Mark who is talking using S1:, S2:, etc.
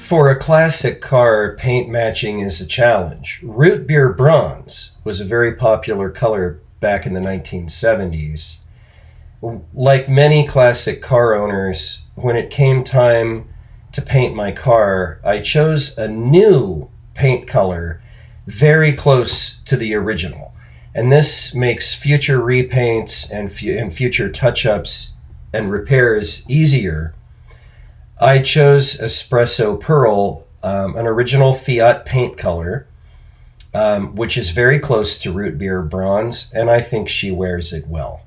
S1: For a classic car, paint matching is a challenge. Root beer bronze was a very popular color back in the 1970s. Like many classic car owners, when it came time to paint my car, I chose a new paint color very close to the original. And this makes future repaints and future touch-ups and repairs easier. I chose Espresso Pearl, an original Fiat paint color, which is very close to root beer bronze, and I think she wears it well.